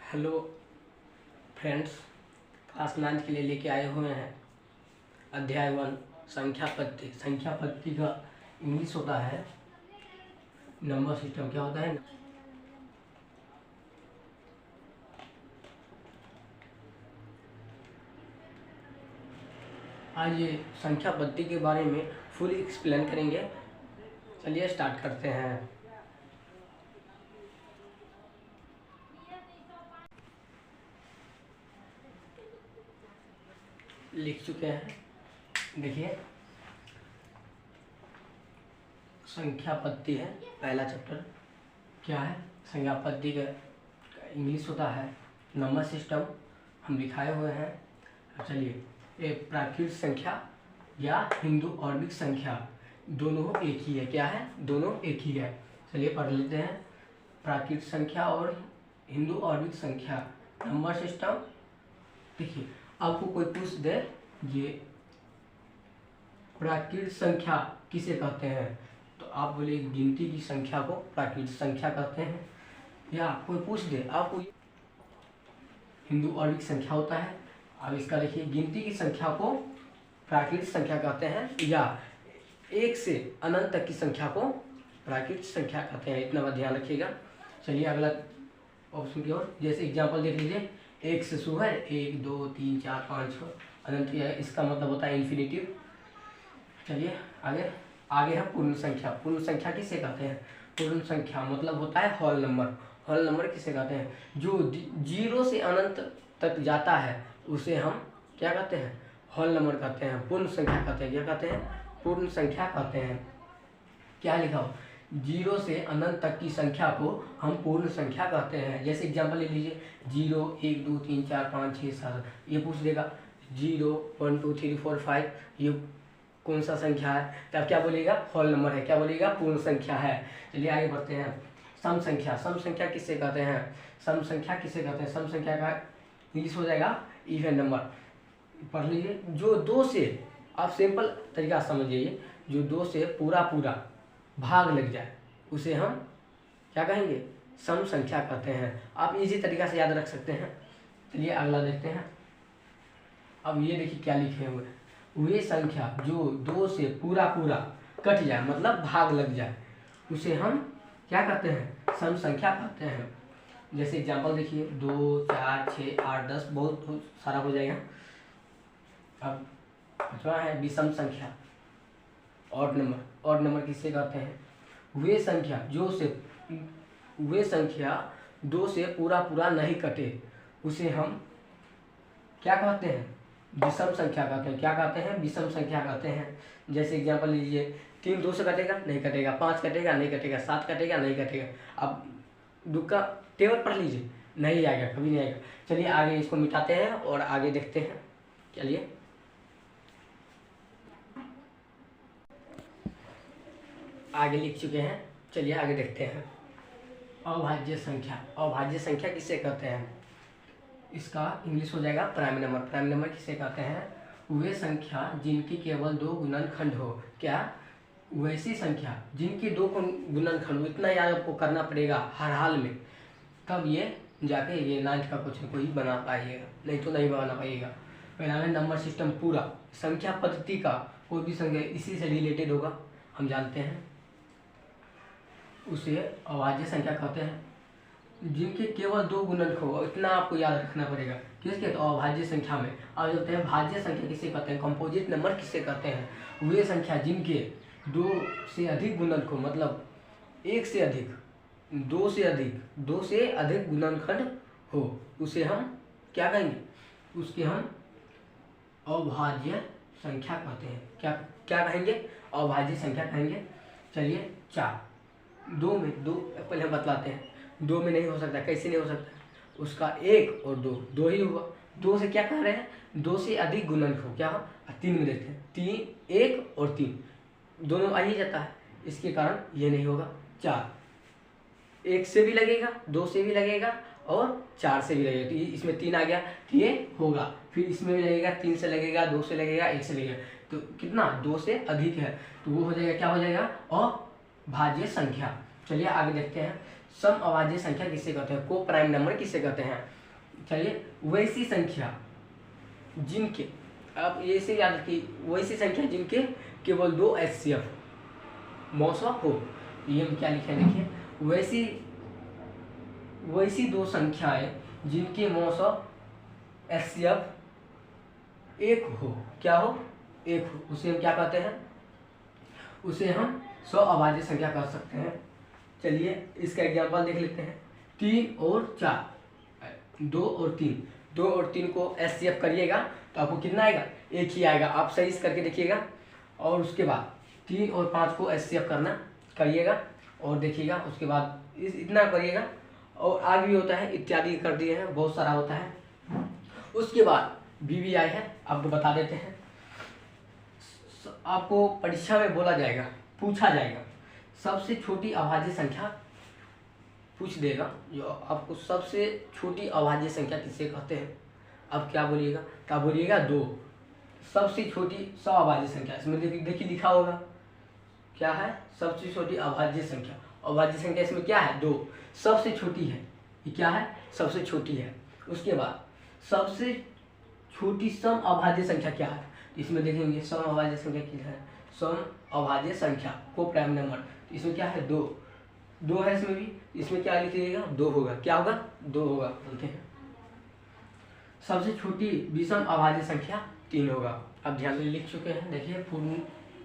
Hello friends, class 9 के लिए लेके आए हुए हैं अध्याय 1 संख्या पद्धति। संख्या पद्धति का इंग्लिश होता है नंबर सिस्टम। क्या होता है? आज ये संख्या पद्धति के बारे में फुल एक्सप्लेन करेंगे। चलिए स्टार्ट करते हैं। लिख चुके हैं, देखिए संख्या पद्धति है पहला चैप्टर। क्या है? संख्या पद्धति का इंग्लिश होता है नंबर सिस्टम। हम लिखाए हुए हैं। अब चलिए, एक प्राकृतिक संख्या या हिंदू औरविक संख्या दोनों एक ही है। क्या है? दोनों एक ही है। चलिए पढ़ लेते हैं। प्राकृतिक संख्या और हिंदू औरविक संख्या नंबर सिस्टम। देखिए, आपको कोई पूछ दे ये प्राकृतिक संख्या किसे कहते हैं, तो आप बोले गिनती की संख्या को प्राकृतिक संख्या कहते हैं। या कोई पूछ दे आपको हिंदू औरविक संख्या होता है। अब इसका देखिए, गिनती की संख्या को प्राकृतिक संख्या कहते हैं, या एक से अनंत तक की संख्या को प्राकृतिक संख्या कहते हैं। इतना बात ध्यान रखिएगा। चलिए अगला ऑप्शन की ओर, जैसे एग्जाम्पल देख लीजिए। एक से शुरू है, 1 2 3 4 5 6 अनंत है, इसका मतलब होता है इन्फिनिटिव। चलिए आगे है पूर्ण संख्या। पूर्ण संख्या किसे कहते हैं? पूर्ण संख्या मतलब होता है होल नंबर। होल नंबर किसे कहते हैं? जो 0 से अनंत तक जाता है उसे हम क्या कहते हैं? होल नंबर कहते हैं, पूर्ण संख्या कहते हैं। क्या कहते हैं? पूर्ण संख्या कहते हैं। क्या लिखा हो? 0 से अनंत तक की संख्या को हम पूर्ण संख्या कहते हैं। जैसे एग्जाम्पल ले लीजिए, 0 1 2 3 4 5 6 7। ये पूछ देगा 0 1 2 3 4 5 ये कौन सा संख्या है, तो आप क्या बोलिएगा? होल नंबर है। क्या बोलिएगा? पूर्ण संख्या है। चलिए आगे बढ़ते हैं। सम संख्या। सम संख्या किससे कहते हैं? सम संख्या किसे कहते हैं? सम संख्या का इंग्लिश हो जाएगा इवन नंबर। पढ़ लीजिए। जो 2 से, आप सिंपल तरीका समझिए, जो 2 से पूरा भाग लग जाए उसे हम क्या कहेंगे? सम संख्या कहते हैं। आप इजी तरीका से याद रख सकते हैं। चलिए अगला देखते हैं। अब ये देखिए क्या लिखे हुए हैं। वे संख्या जो 2 से पूरा कट जाए, मतलब भाग लग जाए, उसे हम क्या कहते हैं? सम संख्या कहते हैं। जैसे एग्जाम्पल देखिए, 2 4 6 8 10 बहुत सारा हो जाएगा। अब पांचवा है विषम संख्या, ऑड नंबर। ऑड नंबर किससे कहते हैं? वे संख्या 2 से पूरा नहीं कटे उसे हम क्या कहते हैं? विषम संख्या कहते हैं। क्या कहते हैं? विषम संख्या कहते हैं। जैसे एग्जाम्पल लीजिए, 3 2 से कटेगा? नहीं कटेगा। 5 कटेगा? नहीं कटेगा। 7 कटेगा? नहीं कटेगा। अब दुख का टेबल पढ़ लीजिए, नहीं आएगा, कभी नहीं आएगा। चलिए आगे इसको मिटाते हैं और आगे देखते हैं। चलिए आगे लिख चुके हैं। चलिए आगे देखते हैं। अभाज्य संख्या। अभाज्य संख्या किसे कहते हैं? इसका इंग्लिश हो जाएगा प्राइम नंबर। प्राइम नंबर किसे कहते हैं? वे संख्या जिनकी केवल 2 गुणनखंड हो। क्या? वैसी संख्या जिनकी 2 गुणनखंड हो। इतना याद आपको करना पड़ेगा हर हाल में, तब ये जाके ये 9th का क्वेश्चन को ही बना पाइएगा, नहीं तो नहीं बना पाइएगा। पहला है नंबर सिस्टम पूरा। संख्या पद्धति का कोई भी संख्या इसी से रिलेटेड होगा, हम जानते हैं, उसे अभाज्य संख्या कहते हैं। जिनके केवल 2 गुणनखंड हो, इतना आपको याद रखना पड़ेगा। किसके? तो अभाज्य संख्या में। अब चलते हैं भाज्य संख्या किसे कहते हैं? कंपोजिट नंबर किसे कहते हैं? वे संख्या जिनके 2 से अधिक गुणनखंड, मतलब 1 से अधिक, 2 से अधिक गुणनखंड हो, उसे हम क्या कहेंगे? उसके हम अभाज्य संख्या कहते हैं। क्या कहेंगे? अभाज्य संख्या कहेंगे। चलिए 4 2 में 2 पहले हम बतलाते हैं। 2 में नहीं हो सकता। कैसे नहीं हो सकता? उसका 1 और 2 ही हुआ। 2 से क्या कह रहे हैं? 2 से अधिक गुणनखंड क्या हो? 3 में देखते हैं। 3 1 और 3 दोनों आ ही जाता है, इसके कारण ये नहीं होगा। 4 1 से भी लगेगा, 2 से भी लगेगा और 4 से भी लगेगा, तो इसमें 3 आ गया, तो ये होगा। फिर इसमें भी लगेगा, 3 से लगेगा, 2 से लगेगा, 1 से लगेगा, तो कितना? 2 से अधिक है, तो वो हो जाएगा, क्या हो जाएगा? अभाज्य संख्या। चलिए आगे देखते हैं। सम अभाज्य संख्या किसे कहते हैं, को प्राइम नंबर किसे कहते हैं। चलिए, वैसी संख्या जिनके, आप ये से याद रखिए, वैसी संख्या जिनके केवल 2 HCF मौसा हो। ये हम क्या लिखे हैं, देखिए, वैसी 2 संख्याएं जिनके मौसा HCF 1 हो, क्या हो, 1 हो, उसे हम क्या कहते हैं, उसे हम सम अभाज्य संख्या कह सकते हैं। चलिए इसका एग्जांपल देख लेते हैं। 3 और 4, 2 और 3, 2 और 3 को HCF करिएगा तो आपको कितना आएगा, 1 ही आएगा। आप सही से करके देखिएगा। और उसके बाद 3 और 5 को HCF करिएगा और देखिएगा। उसके बाद इतना करिएगा, और आगे भी होता है, इत्यादि कर दिए हैं, बहुत सारा होता है। उसके बाद BBI है, आपको बता देते हैं। आपको परीक्षा में बोला जाएगा, पूछा जाएगा, सबसे छोटी अभाज्य संख्या पूछ देगा, जो आपको सबसे छोटी अभाज्य संख्या किसे कहते हैं। अब क्या बोलिएगा, क्या बोलिएगा, 2, सबसे छोटी सम अभाज्य संख्या। इसमें देखिए लिखा होगा, क्या है, सबसे छोटी अभाज्य संख्या। अभाज्य संख्या इसमें क्या है, 2, सबसे छोटी है, ये क्या है, सबसे छोटी है। उसके बाद सबसे छोटी सम अभाज्य संख्या क्या है, इसमें देखेंगे सम अभाज्य संख्या क्या है, सम अभाज्य संख्या को प्राइम नंबर, इसमें क्या है, 2 है इसमें भी, इसमें क्या लिखिएगा, 2 होगा, क्या होगा, 2 होगा, बोलते हैं। सबसे छोटी विषम अभाज्य संख्या 3 होगा। अब ध्यान से लिख चुके हैं, देखिए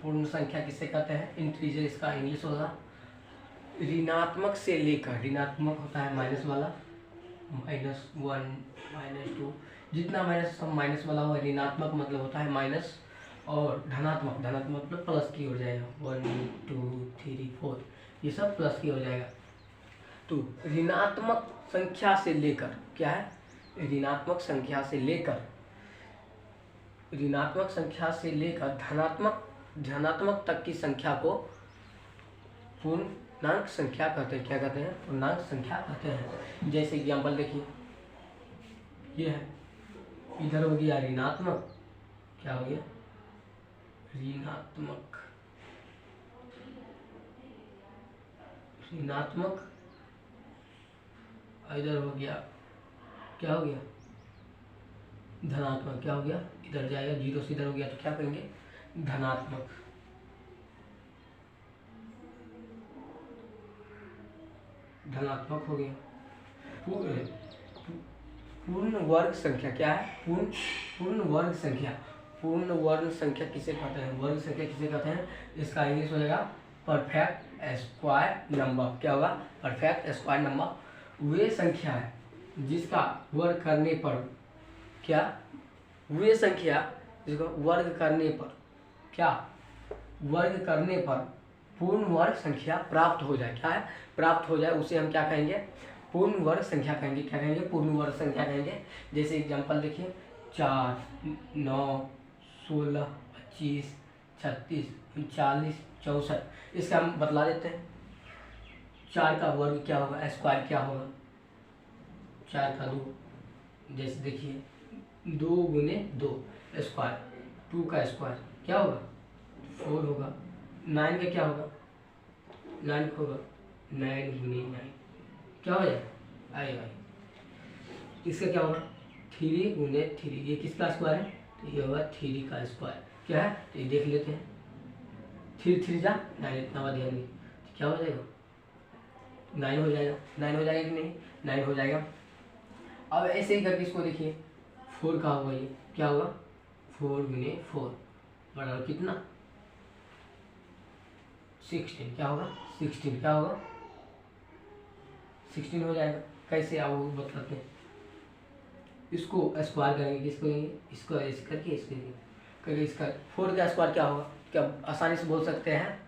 पूर्ण संख्या किसे कहते हैं, इंटीजर, इसका इंग्लिश होगा ऋणात्मक से लेकर, ऋणात्मक होता है माइनस वाला, -1 -2, जितना माइनस वाला हो, ऋणात्मक मतलब होता है माइनस, और धनात्मक मतलब प्लस की हो जाएगा, 1 2 3 4, ये सब प्लस की हो जाएगा। तो ऋणात्मक संख्या से लेकर, क्या है, ऋणात्मक संख्या से लेकर धनात्मक तक की संख्या को पूर्णांक संख्या कहते हैं। क्या कहते हैं, पूर्णांक संख्या कहते हैं। जैसे एग्जाम्पल देखिए, ये है, इधर हो गया ऋणात्मक, क्या हो गया, ऋणात्मक, इधर हो गया, क्या हो गया, धनात्मक, क्या हो गया, इधर जाएगा, 0 से इधर हो गया, तो क्या करेंगे, धनात्मक। हो गया। पूर्ण वर्ग संख्या क्या है, पूर्ण वर्ग संख्या किसे कहते हैं, वर्ग संख्या किसे कहते हैं, इसका इंग्लिश हो जाएगा परफेक्ट स्क्वायर नंबर। क्या होगा, परफेक्ट स्क्वायर नंबर। वे संख्या है जिसका वर्ग करने पर, क्या, वे संख्या जिसको वर्ग करने पर पूर्ण वर्ग संख्या प्राप्त हो जाए, क्या है, प्राप्त हो जाए, उसे हम क्या कहेंगे, पूर्ण वर्ग संख्या कहेंगे। क्या कहेंगे, पूर्ण वर्ग संख्या कहेंगे। जैसे एग्जांपल देखिए, 4 9 16 25 36 39 64, इसका हम बतला देते हैं। 4 का वर्ग क्या होगा, स्क्वायर क्या होगा, 4 का 2, जैसे देखिए 2 गुने 2 स्क्वायर, 2 का स्क्वायर क्या होगा, 4 होगा। 9 का क्या होगा, 9 होगा 9 गुने 9, क्या हो जाएगा, आएगा। इसका क्या होगा, 3 गुने 3, ये किसका स्क्वायर है, तो ये होगा 3 का स्क्वायर। क्या है, तो ये देख लेते हैं, 3 3 जा 9, इतना बात ध्यान, तो क्या हो जाएगा, 9 हो जाएगा। 9 हो जाएगा कि नहीं, 9 हो जाएगा। अब ऐसे ही करके इसको देखिए, 4 का होगा, ये क्या होगा, 4 गुने 4 बराबर कितना, 16, क्या होगा, 16, क्या होगा, 16 हो जाएगा। कैसे आप वो बताते हैं, इसको स्क्वायर करेंगे, किसको करेंगे, इसको ऐसे करके इसको करके, इसका 4 का स्क्वायर क्या होगा, क्या आसानी से बोल सकते हैं,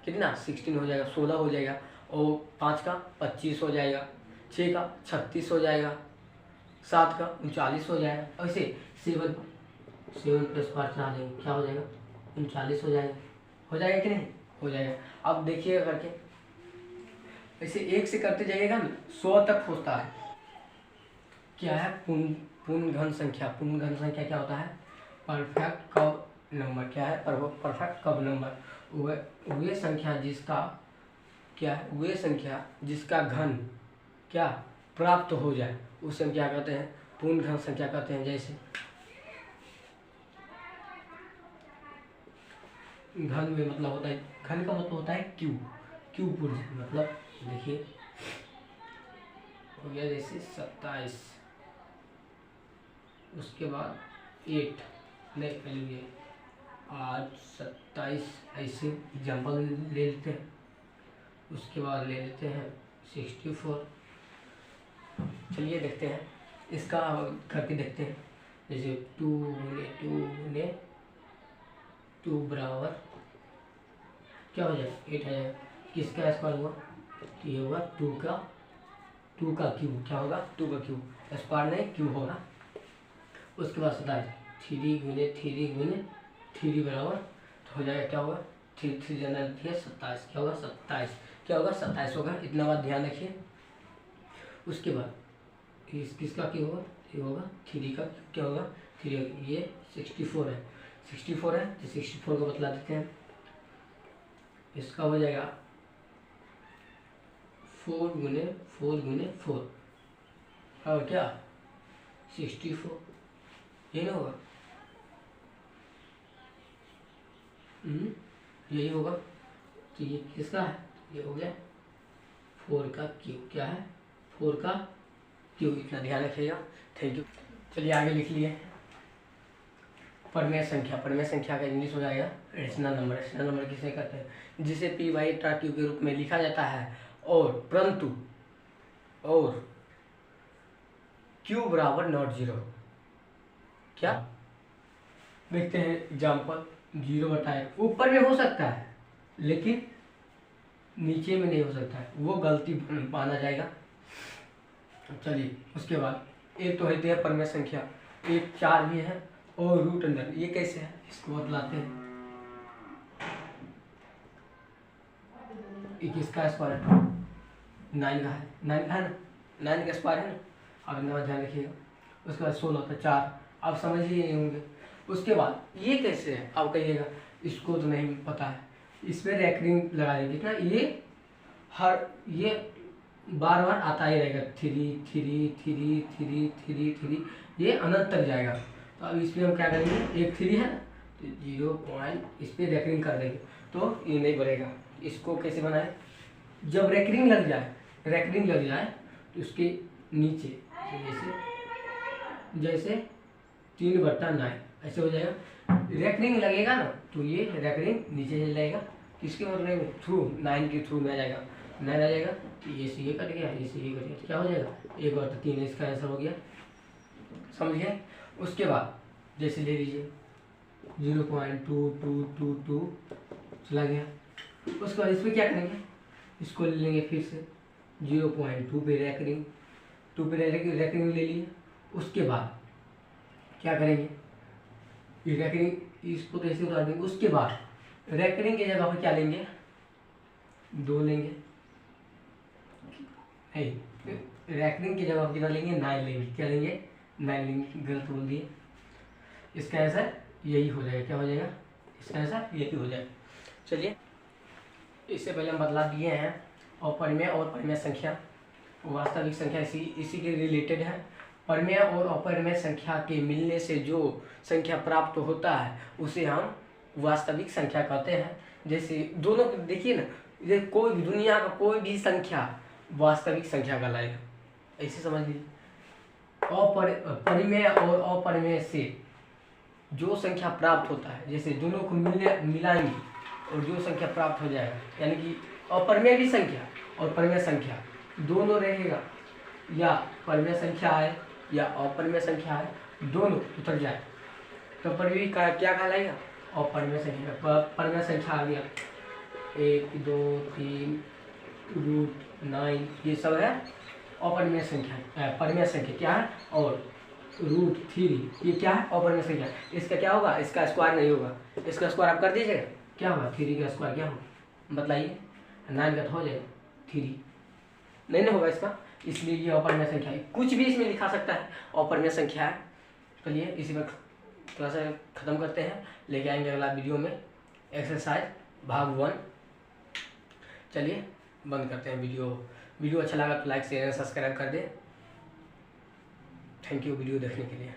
कितना, 16 हो जाएगा, 16 हो जाएगा, और 5 का 25 हो जाएगा, 6 का 36 हो जाएगा, 7 का 39 हो जाएगा। ऐसे 7 पे स्क्वायर चढ़ा देंगे, क्या हो जाएगा, 39 हो जाएगा। हो जाएगा कि नहीं, हो जाएगा। अब देखिएगा करके, ऐसे 1 से करते जाइएगा ना, 100 तक पहुँचता है। क्या है, पूर्ण घन संख्या। पूर्ण घन संख्या क्या होता है, परफेक्ट कब नंबर। क्या है, परफेक्ट कब नंबर, वे संख्या जिसका क्या है, वे संख्या जिसका घन क्या प्राप्त हो जाए उसे हम क्या कहते हैं, पूर्ण घन संख्या कहते हैं। जैसे घन में मतलब होता है, घन का मतलब होता है क्यू, क्यू पूर्ण, मतलब देखिए हो गया जैसे 27, उसके बाद 8 नहीं पहले ये 8 27 ऐसे एग्जाम्पल ले लेते हैं। उसके बाद ले लेते हैं 64। चलिए देखते हैं इसका करके देखते हैं। जैसे 2 बराबर क्या हो जाएगा, 8 आ जाएगा। किसका स्क्वायर हुआ, तो ये होगा 2 का क्यूब। क्या होगा, 2 का क्यूब, स्क्वायर नहीं क्यूब होगा। उसके बाद 27 3 बराबर तो हो जाएगा क्या होगा, 3 जनरल थी 27, क्या होगा 27, क्या होगा 27 होगा। इतना बात ध्यान रखिए। उसके बाद किसका क्यों होगा, ये होगा 3 का क्या होगा 3, ये 64 है, 64 है तो 64 को बतला देते हैं। इसका हो जाएगा 4 गुने 4 और क्या 64, यही ना होगा, यही होगा। तो ये किसका है, ये हो गया 4 का क्यूब। क्या है, 4 का क्यूब। इतना ध्यान रखिएगा। Thank you. चलिए आगे लिख लिए परिमेय संख्या। परिमेय संख्या का इंग्लिश हो जाएगा रेशनल नंबर। रेशनल नंबर किसे कहते हैं, जिसे पी बाई टा क्यू के रूप में लिखा जाता है और परंतु क्यू बराबर नॉट 0। क्या देखते हैं एग्जाम्पल, 0/1 ऊपर में हो सकता है लेकिन नीचे में नहीं हो सकता है, वो गलती माना जाएगा। चलिए उसके बाद एक तो है परिमेय संख्या, एक 4 भी है और रूट अंडर। ये कैसे है इसको बतलाते हैं। एक इसका स्क्वायर है 9 का है, 9 का है ना, 9 का स्क्वायर है ना। अब नंबर ध्यान रखिएगा। उसके बाद 16 होता है 4, आप समझ ही नहीं होंगे। उसके बाद ये कैसे है, आप कहिएगा इसको तो नहीं पता है। इसमें रैकरिंग लगा देंगे ना, ये बार बार आता ही रहेगा, 3 3 3 3 3 3, ये अनंत तक जाएगा। तो अब इसमें हम क्या करेंगे, एक 3 है ना तो 0 पॉइंट इस पर रैकरिंग कर देंगे तो ये नहीं बढ़ेगा। इसको कैसे बनाए, जब रैकरिंग लग जाए तो उसके नीचे जैसे 3/9 ऐसे हो जाएगा। रैकरिंग लगेगा ना तो ये रैकरिंग नीचे चल जाएगा, किसके मतलब थ्रू 9 के थ्रू में आ जाएगा, 9 आ जाएगा तो ये से ये कट गया, ये से ये कट गया तो क्या हो जाएगा 1 और 3, इसका आंसर हो गया। समझ गए। उसके बाद जैसे ले लीजिए 0.2222 चला गया। उसके बाद इस पर क्या करेंगे, इसको ले लेंगे फिर से 0.2 पे रैकरिंग, 2 पे रैकरिंग ले लिए। उसके बाद क्या करेंगे, ये रैकरिंग इसको तो ऐसे उतार देंगे। उसके बाद रैकरिंग की जगह पर क्या लेंगे, 2 लेंगे, रैकरिंग की जगह पर कितना लेंगे 9 लेंगे। क्या लेंगे 9 लेंगे, गलत बोल दिए। इसका आंसर यही हो जाएगा, क्या हो जाएगा, इसका आंसर यही हो जाएगा। चलिए इससे पहले हम बदला दिए हैं अपरिमेय और परिमेय संख्या, वास्तविक संख्या इसी के रिलेटेड है। परिमेय और अपरिमेय संख्या के मिलने से जो संख्या प्राप्त होता है उसे हम वास्तविक संख्या कहते हैं। जैसे दोनों देखिए ना, ये कोई भी दुनिया का कोई भी संख्या वास्तविक संख्या कहलाएगा, ऐसे समझ लीजिए। परिमेय और अपरिमेय से जो संख्या प्राप्त होता है, जैसे दोनों को मिलाएंगे और जो संख्या प्राप्त हो जाएगा, यानी कि अपरिमेय भी संख्या और परिमेय संख्या दोनों रहेगा, या परिमेय संख्या है या अपरिमेय संख्या है, दोनों उतर जाए तो परिमेय का क्या कहलाएगा, अपरिमेय संख्या। परिमेय संख्या आ गया 1 2 3 रूट 9, ये सब है अपरिमेय संख्या। परिमेय संख्या क्या है, और √3 ये क्या है अपरिमेय संख्या। इसका क्या होगा, इसका स्क्वायर नहीं होगा, इसका स्क्वायर आप कर दीजिएगा, क्या होगा 3 का स्क्वायर क्या होगा बताइए, 9 का तो हो जाएगा 3 नहीं ना होगा इसका, इसलिए ये अपरिमेय संख्या है। कुछ भी इसमें लिखा सकता है, अपरिमेय संख्या है। चलिए इसी पर थोड़ा सा खत्म करते हैं, लेके आएंगे अगला वीडियो में एक्सरसाइज भाग 1। चलिए बंद करते हैं। वीडियो अच्छा लगा तो लाइक शेयर सब्सक्राइब कर दें। थैंक यू वीडियो देखने के लिए।